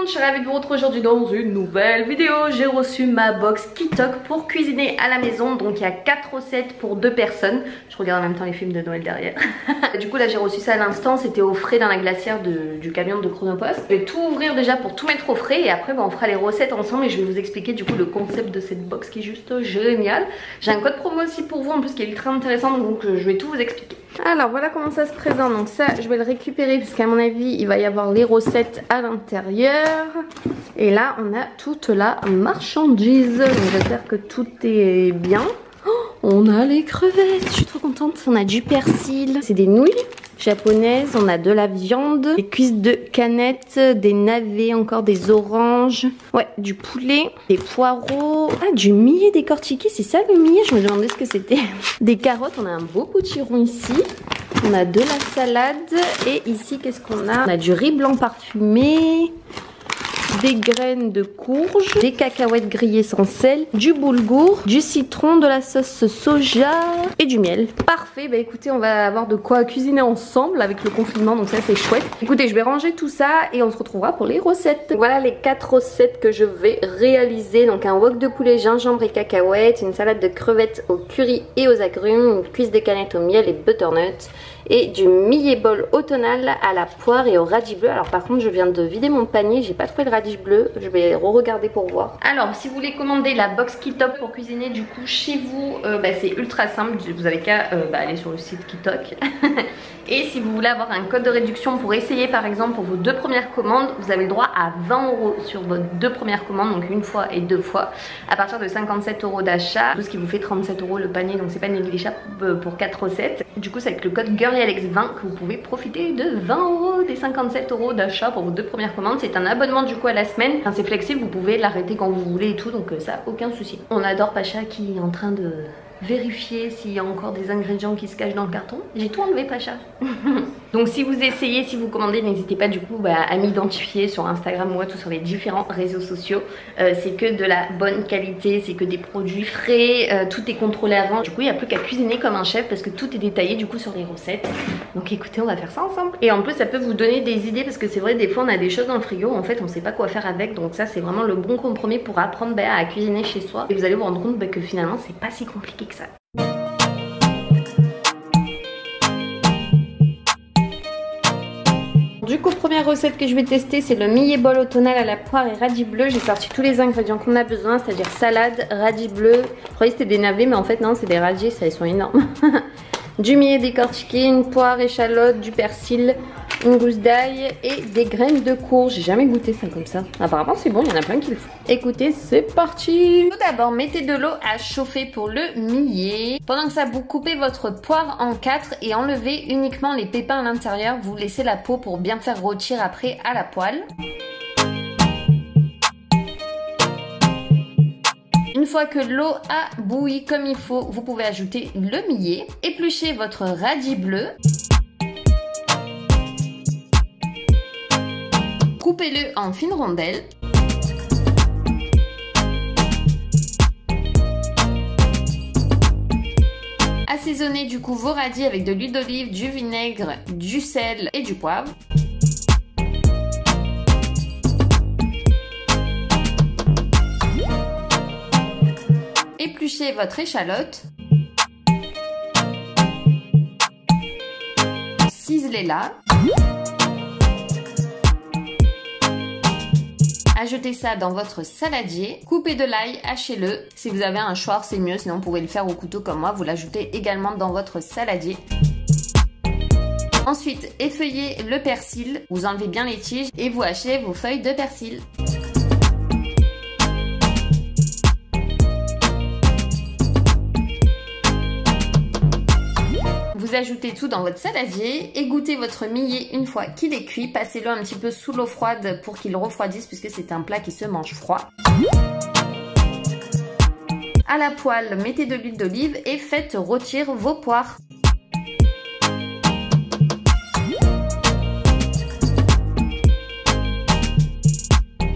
je suis ravie de vous retrouver aujourd'hui dans une nouvelle vidéo. J'ai reçu ma box Kitok pour cuisiner à la maison. Donc il y a 4 recettes pour 2 personnes. Je regarde en même temps les films de Noël derrière. Du coup là j'ai reçu ça à l'instant, c'était au frais dans la glacière du camion de Chronopost. Je vais tout ouvrir déjà pour tout mettre au frais et après on fera les recettes ensemble et je vais vous expliquer du coup le concept de cette box qui est juste génial. J'ai un code promo aussi pour vous en plus qui est ultra intéressant, donc je vais tout vous expliquer. Alors voilà comment ça se présente, donc ça je vais le récupérer parce qu'à mon avis il va y avoir les recettes à l'intérieur. Et là on a toute la marchandise, j'espère que tout est bien. Oh, on a les crevettes, je suis trop contente. On a du persil, c'est des nouilles japonaises, on a de la viande, des cuisses de canettes, des navets, encore des oranges, ouais, du poulet, des poireaux, ah, du millet décortiqué, c'est ça le millet? Je me demandais ce que c'était. Des carottes, on a un beau potiron ici. On a de la salade et ici qu'est-ce qu'on a? On a du riz blanc parfumé, des graines de courge, des cacahuètes grillées sans sel, du boulgour, du citron, de la sauce soja et du miel. Parfait, bah écoutez, on va avoir de quoi cuisiner ensemble avec le confinement, donc ça c'est chouette. Écoutez, je vais ranger tout ça et on se retrouvera pour les recettes. Voilà les 4 recettes que je vais réaliser. Donc un wok de poulet, gingembre et cacahuètes, une salade de crevettes au curry et aux agrumes, une cuisse de canettes au miel et butternut et du millet bol automnal à la poire et au radis bleu. Alors par contre je viens de vider mon panier, j'ai pas trouvé le radis bleu, je vais re-regarder pour voir. Alors si vous voulez commander la box Kitok pour cuisiner du coup chez vous, c'est ultra simple, vous avez qu'à aller sur le site Kitok. Et si vous voulez avoir un code de réduction pour essayer par exemple pour vos 2 premières commandes, vous avez le droit à 20 € sur vos 2 premières commandes, donc une fois et 2 fois, à partir de 57 € d'achat, tout ce qui vous fait 37 € le panier, donc c'est pas négligeable pour 4 recettes. Du coup c'est avec le code GirlyAlex20 que vous pouvez profiter de 20 € des 57 € d'achat pour vos 2 premières commandes. C'est un abonnement du coup à la semaine, enfin, c'est flexible, vous pouvez l'arrêter quand vous voulez et tout, donc ça aucun souci. On adore Pacha qui est en train de vérifier s'il y a encore des ingrédients qui se cachent dans le carton. J'ai tout enlevé Pacha. Donc si vous essayez, si vous commandez, n'hésitez pas du coup à m'identifier sur Instagram ou tout sur les différents réseaux sociaux. C'est que de la bonne qualité, c'est que des produits frais, tout est contrôlé avant. Du coup il n'y a plus qu'à cuisiner comme un chef parce que tout est détaillé du coup sur les recettes. Donc écoutez, on va faire ça ensemble. Et en plus ça peut vous donner des idées parce que c'est vrai des fois on a des choses dans le frigo, en fait on sait pas quoi faire avec. Donc ça c'est vraiment le bon compromis pour apprendre à cuisiner chez soi. Et vous allez vous rendre compte que finalement c'est pas si compliqué que ça. Du coup, première recette que je vais tester, c'est le millet bol automnal à la poire et radis bleu. J'ai sorti tous les ingrédients qu'on a besoin, c'est-à-dire salade, radis bleu. Je croyais que c'était des navets, mais en fait non, c'est des radis, ça, ils sont énormes. Du millet décortiqué, une poire, échalote, du persil, une gousse d'ail et des graines de courge. J'ai jamais goûté ça comme ça. Apparemment c'est bon, il y en a plein qui le font. Écoutez, c'est parti. Tout d'abord, mettez de l'eau à chauffer pour le millet. Pendant que ça, vous coupez votre poire en 4 et enlevez uniquement les pépins à l'intérieur. Vous laissez la peau pour bien faire rôtir après à la poêle. Une fois que l'eau a bouilli comme il faut, vous pouvez ajouter le millet. Épluchez votre radis bleu. Coupez-le en fines rondelles. Assaisonnez du coup vos radis avec de l'huile d'olive, du vinaigre, du sel et du poivre. Épluchez votre échalote. Ciselez-la. Ajoutez ça dans votre saladier, coupez de l'ail, hachez-le. Si vous avez un choix, c'est mieux, sinon vous pouvez le faire au couteau comme moi. Vous l'ajoutez également dans votre saladier. Ensuite, effeuillez le persil, vous enlevez bien les tiges et vous hachez vos feuilles de persil. Vous ajoutez tout dans votre saladier, égouttez votre millet une fois qu'il est cuit, passez-le un petit peu sous l'eau froide pour qu'il refroidisse puisque c'est un plat qui se mange froid. À la poêle, mettez de l'huile d'olive et faites rôtir vos poires.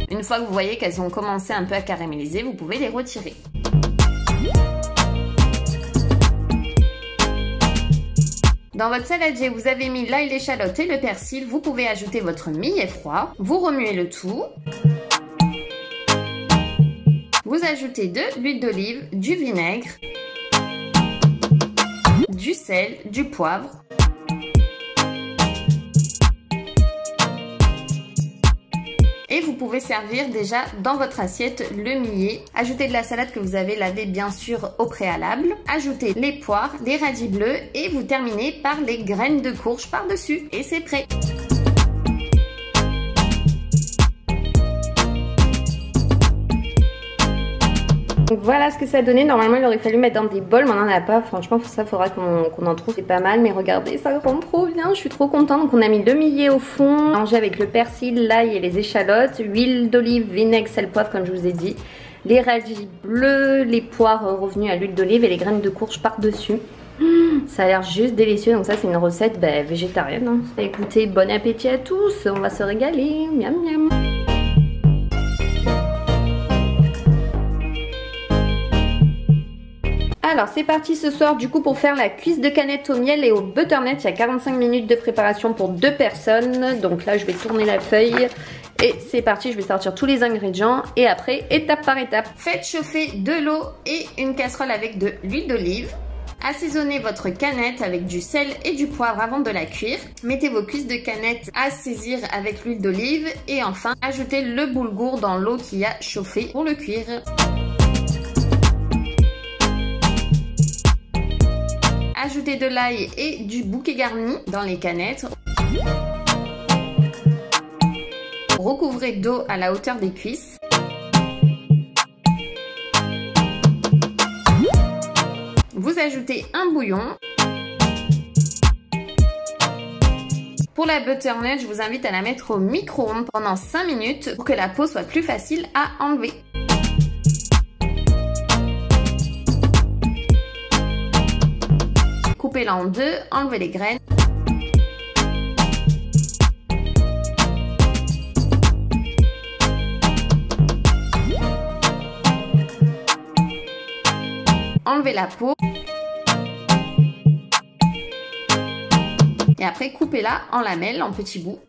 Une fois que vous voyez qu'elles ont commencé un peu à caraméliser, vous pouvez les retirer. Dans votre saladier, vous avez mis l'ail, l'échalote et le persil. Vous pouvez ajouter votre millet froid. Vous remuez le tout. Vous ajoutez de l'huile d'olive, du vinaigre, du sel, du poivre. Et vous pouvez servir déjà dans votre assiette le millet. Ajoutez de la salade que vous avez lavée bien sûr au préalable. Ajoutez les poires, les radis bleus et vous terminez par les graines de courge par-dessus. Et c'est prêt. Donc voilà ce que ça a donné. Normalement il aurait fallu mettre dans des bols, mais on n'en a pas. Franchement ça faudra qu'on en trouve. C'est pas mal, mais regardez, ça rend trop bien. Je suis trop contente. Donc on a mis le millet au fond, mélangé avec le persil, l'ail et les échalotes, huile d'olive, vinaigre, sel, poivre comme je vous ai dit, les radis bleus, les poires revenues à l'huile d'olive et les graines de courge par-dessus. Ça a l'air juste délicieux. Donc ça c'est une recette végétarienne, hein. Écoutez, bon appétit à tous. On va se régaler. Miam miam. Alors c'est parti ce soir du coup pour faire la cuisse de canettes au miel et au butternut. Il y a 45 minutes de préparation pour 2 personnes. Donc là je vais tourner la feuille et c'est parti, je vais sortir tous les ingrédients et après étape par étape. Faites chauffer de l'eau et une casserole avec de l'huile d'olive. Assaisonnez votre canette avec du sel et du poivre avant de la cuire. Mettez vos cuisses de canette à saisir avec l'huile d'olive et enfin ajoutez le boulgour dans l'eau qui a chauffé pour le cuire. Ajoutez de l'ail et du bouquet garni dans les canettes. Recouvrez d'eau à la hauteur des cuisses. Vous ajoutez un bouillon. Pour la butternut, je vous invite à la mettre au micro-ondes pendant 5 minutes pour que la peau soit plus facile à enlever. Coupez-la en deux, enlevez les graines. Enlevez la peau. Et après, coupez-la en lamelles, en petits bouts.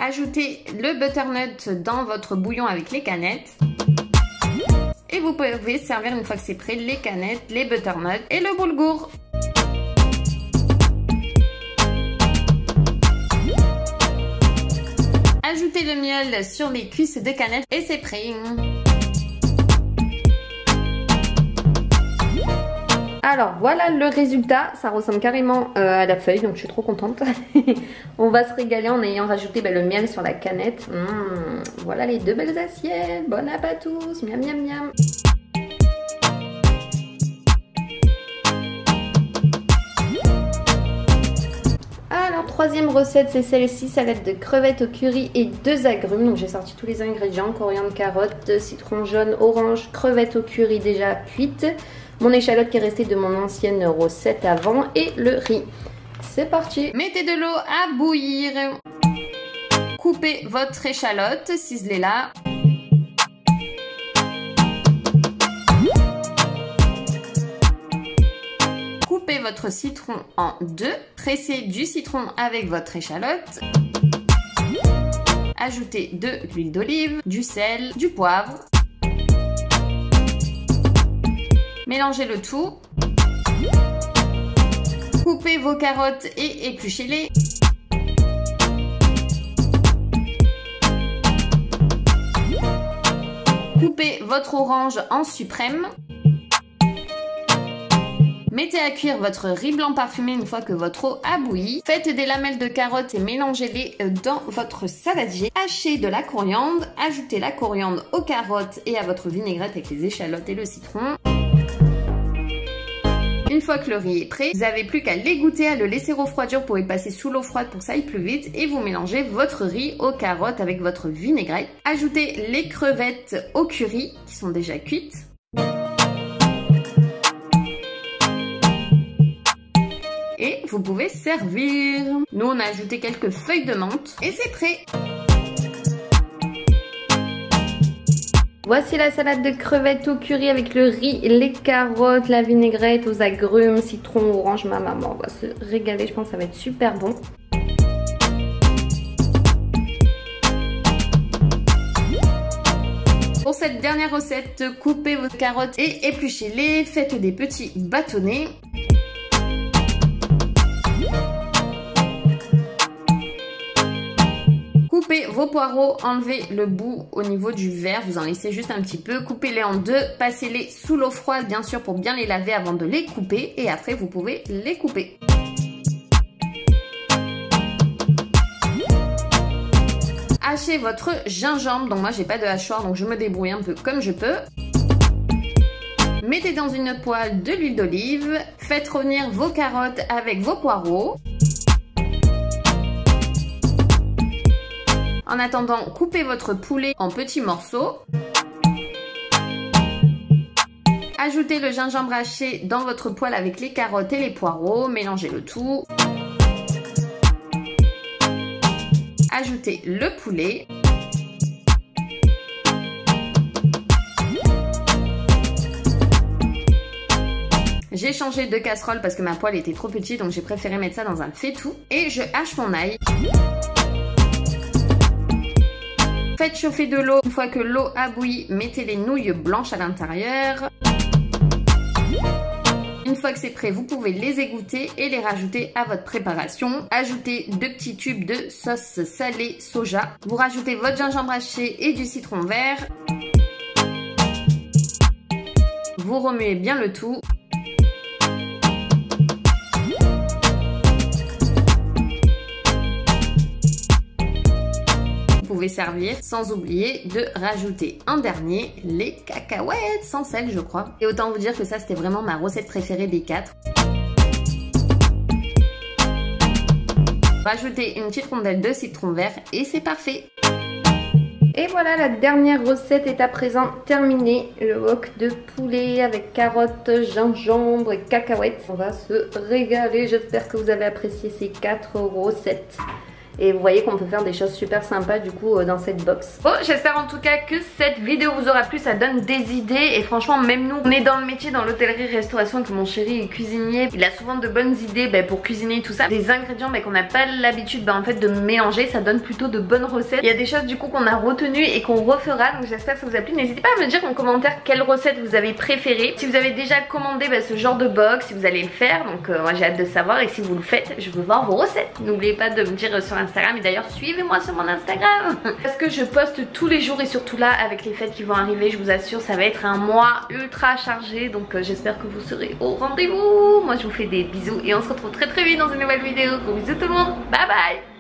Ajoutez le butternut dans votre bouillon avec les canettes. Et vous pouvez servir une fois que c'est prêt les canettes, les butternuts et le boulgour. Ajoutez le miel sur les cuisses de canettes et c'est prêt. Alors voilà le résultat, ça ressemble carrément à la feuille, donc je suis trop contente. On va se régaler en ayant rajouté le miel sur la canette. Voilà les 2 belles assiettes, bon appétit à tous, miam miam miam. Alors troisième recette, c'est celle-ci, salade de crevettes au curry et 2 agrumes. Donc j'ai sorti tous les ingrédients, coriandre, carottes, citron jaune, orange, crevettes au curry déjà cuites, mon échalote qui est restée de mon ancienne recette avant et le riz. C'est parti. Mettez de l'eau à bouillir. Coupez votre échalote, ciselez-la. Coupez votre citron en 2. Pressez du citron avec votre échalote. Ajoutez de l'huile d'olive, du sel, du poivre. Mélangez le tout. Coupez vos carottes et épluchez-les. Coupez votre orange en suprême. Mettez à cuire votre riz blanc parfumé une fois que votre eau a bouilli. Faites des lamelles de carottes et mélangez-les dans votre saladier. Hachez de la coriandre. Ajoutez la coriandre aux carottes et à votre vinaigrette avec les échalotes et le citron. Une fois que le riz est prêt, vous n'avez plus qu'à l'égoutter, à le laisser refroidir. Vous pouvez passer sous l'eau froide pour que ça aille plus vite. Et vous mélangez votre riz aux carottes avec votre vinaigrette. Ajoutez les crevettes au curry qui sont déjà cuites. Et vous pouvez servir. Nous, on a ajouté quelques feuilles de menthe et c'est prêt. Voici la salade de crevettes au curry avec le riz, les carottes, la vinaigrette aux agrumes, citron, orange. Ma maman va se régaler, je pense que ça va être super bon. Pour cette dernière recette, coupez vos carottes et épluchez-les, faites des petits bâtonnets. Coupez vos poireaux, enlevez le bout au niveau du verre, vous en laissez juste un petit peu, coupez-les en deux, passez-les sous l'eau froide bien sûr pour bien les laver avant de les couper et après vous pouvez les couper. Hachez votre gingembre, donc moi j'ai pas de hachoir donc je me débrouille un peu comme je peux. Mettez dans une poêle de l'huile d'olive, faites revenir vos carottes avec vos poireaux. En attendant, coupez votre poulet en petits morceaux. Ajoutez le gingembre haché dans votre poêle avec les carottes et les poireaux, mélangez le tout. Ajoutez le poulet. J'ai changé de casserole parce que ma poêle était trop petite, donc j'ai préféré mettre ça dans un faitout. Et je hache mon ail. Faites chauffer de l'eau. Une fois que l'eau a bouilli, mettez les nouilles blanches à l'intérieur. Une fois que c'est prêt, vous pouvez les égoutter et les rajouter à votre préparation. Ajoutez 2 petits tubes de sauce salée soja. Vous rajoutez votre gingembre haché et du citron vert. Vous remuez bien le tout. Vous pouvez servir sans oublier de rajouter en dernier les cacahuètes sans sel je crois. Et autant vous dire que ça c'était vraiment ma recette préférée des 4. Rajoutez une petite rondelle de citron vert et c'est parfait. Et voilà, la dernière recette est à présent terminée. Le wok de poulet avec carottes, gingembre et cacahuètes. On va se régaler. J'espère que vous avez apprécié ces 4 recettes. Et vous voyez qu'on peut faire des choses super sympas du coup dans cette box. Bon, j'espère en tout cas que cette vidéo vous aura plu, ça donne des idées. Et franchement, même nous, on est dans le métier, dans l'hôtellerie-restauration, que mon chéri est cuisinier. Il a souvent de bonnes idées pour cuisiner tout ça. Des ingrédients qu'on n'a pas l'habitude en fait de mélanger, ça donne plutôt de bonnes recettes. Il y a des choses du coup qu'on a retenues et qu'on refera. Donc j'espère que ça vous a plu. N'hésitez pas à me dire en commentaire quelle recette vous avez préférée. Si vous avez déjà commandé ce genre de box, si vous allez le faire. Donc moi j'ai hâte de savoir. Et si vous le faites, je veux voir vos recettes. N'oubliez pas de me dire sur Instagram. Et d'ailleurs suivez-moi sur mon Instagram parce que je poste tous les jours et surtout là avec les fêtes qui vont arriver, je vous assure ça va être un mois ultra chargé. Donc j'espère que vous serez au rendez-vous. Moi je vous fais des bisous et on se retrouve très vite dans une nouvelle vidéo. Gros bisous tout le monde, bye bye.